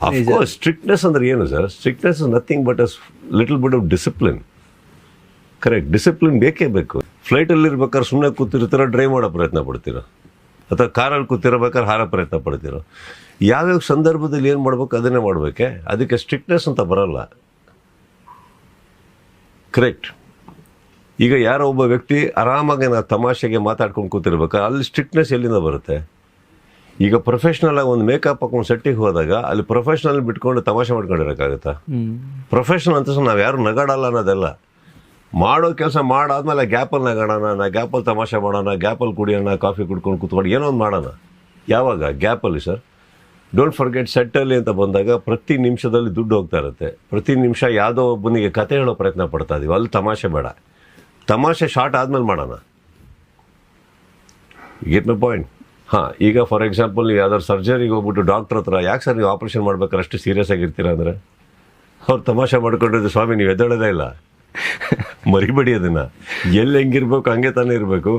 Of course strictness ಅಂದ್ರೆ ಏನು sir? Strictness is nothing but us little bit of discipline. Correct, discipline ಬೇಕೇ ಬೇಕು. ಫ್ಲೈಟಲ್ಲಿ ಇರ್ಬೇಕಾದ್ರೆ ಸುಮ್ಮನೆ ಕೂತಿರ್ತೀರೋ ಡ್ರೈವ್ ಮಾಡೋ ಪ್ರಯತ್ನ ಪಡ್ತೀರೋ, ಅಥವಾ ಕಾರಲ್ಲಿ ಕೂತಿರ್ಬೇಕಾದ್ರೆ ಹಾರೋ ಪ್ರಯತ್ನ ಪಡ್ತೀರೋ. ಯಾವ್ಯಾವ ಸಂದರ್ಭದಲ್ಲಿ ಏನು ಮಾಡ್ಬೇಕು ಅದನ್ನೇ ಮಾಡಬೇಕೆ. ಅದಕ್ಕೆ ಸ್ಟ್ರಿಕ್ಟ್ನೆಸ್ ಅಂತ ಬರಲ್ಲ. ಕರೆಕ್ಟ್. ಈಗ ಯಾರೋ ಒಬ್ಬ ವ್ಯಕ್ತಿ ಆರಾಮಾಗಿ ನಾವು ತಮಾಷೆಗೆ ಮಾತಾಡ್ಕೊಂಡು ಕೂತಿರ್ಬೇಕಾದ್ರೆ ಅಲ್ಲಿ ಸ್ಟ್ರಿಕ್ಟ್ನೆಸ್ ಎಲ್ಲಿಂದ ಬರುತ್ತೆ? ಈಗ ಪ್ರೊಫೆಷ್ನಲ್ ಆಗಿ ಒಂದು ಮೇಕಪ್ ಹಾಕೊಂಡು ಸೆಟ್ಟಿಗೆ ಹೋದಾಗ ಅಲ್ಲಿ ಪ್ರೊಫೆಷ್ನಲ್ ಬಿಟ್ಕೊಂಡು ತಮಾಷೆ ಮಾಡ್ಕೊಂಡಿರೋಕ್ಕಾಗತ್ತಾ? ಪ್ರೊಫೆಷ್ನಲ್ ಅಂತ ನಾವು ಯಾರು ನಗಾಡಲ್ಲ ಅನ್ನೋದೆಲ್ಲ. ಮಾಡೋ ಕೆಲಸ ಮಾಡಾದ್ಮೇಲೆ ಗ್ಯಾಪಲ್ಲಿ ನಗಾಡೋಣ, ಗ್ಯಾಪಲ್ಲಿ ತಮಾಷೆ ಮಾಡೋಣ, ಗ್ಯಾಪಲ್ಲಿ ಕುಡಿಯೋಣ, ಕಾಫಿ ಕುಡ್ಕೊಂಡು ಕೂತ್ಕೊಂಡು ಏನೋ ಒಂದು ಮಾಡೋಣ. ಯಾವಾಗ? ಗ್ಯಾಪಲ್ಲಿ ಸರ್. ಡೋಂಟ್ ಫರ್ಗೆಟ್, ಸೆಟ್ಟಲ್ಲಿ ಅಂತ ಬಂದಾಗ ಪ್ರತಿ ನಿಮಿಷದಲ್ಲಿ ದುಡ್ಡು ಹೋಗ್ತಾ ಇರುತ್ತೆ. ಪ್ರತಿ ನಿಮಿಷ ಯಾವುದೋ ಒಬ್ಬನಿಗೆ ಕತೆ ಹೇಳೋ ಪ್ರಯತ್ನ ಪಡ್ತಾ ಇದೀವಿ. ಅಲ್ಲಿ ತಮಾಷೆ ಬೇಡ. ತಮಾಷೆ ಶಾರ್ಟ್ ಆದ್ಮೇಲೆ ಮಾಡೋಣ. Get my point? ಹಾಂ, ಈಗ ಫಾರ್ ಎಕ್ಸಾಂಪಲ್ ನೀವು ಯಾವ್ದಾದ್ರು ಸರ್ಜರಿಗೆ ಹೋಗ್ಬಿಟ್ಟು ಡಾಕ್ಟ್ರ್ ಹತ್ರ, ಯಾಕೆ ಸರ್ ನೀವು ಆಪ್ರೇಷನ್ ಮಾಡ್ಬೇಕಾದ್ರೆ ಅಷ್ಟು ಸೀರಿಯಸ್ ಆಗಿರ್ತೀರಾ ಅಂದರೆ, ಅವ್ರು ತಮಾಷೆ ಮಾಡ್ಕೊಂಡಿದ್ದು, ಸ್ವಾಮಿ ನೀವು ಎದ್ದೇಳೋದೇ ಇಲ್ಲ. ಮರಿಬೇಡಿ ಅದನ್ನು. ಎಲ್ಲಿ ಹೆಂಗಿರ್ಬೇಕು ಹಂಗೆ ತಾನೇ ಇರಬೇಕು.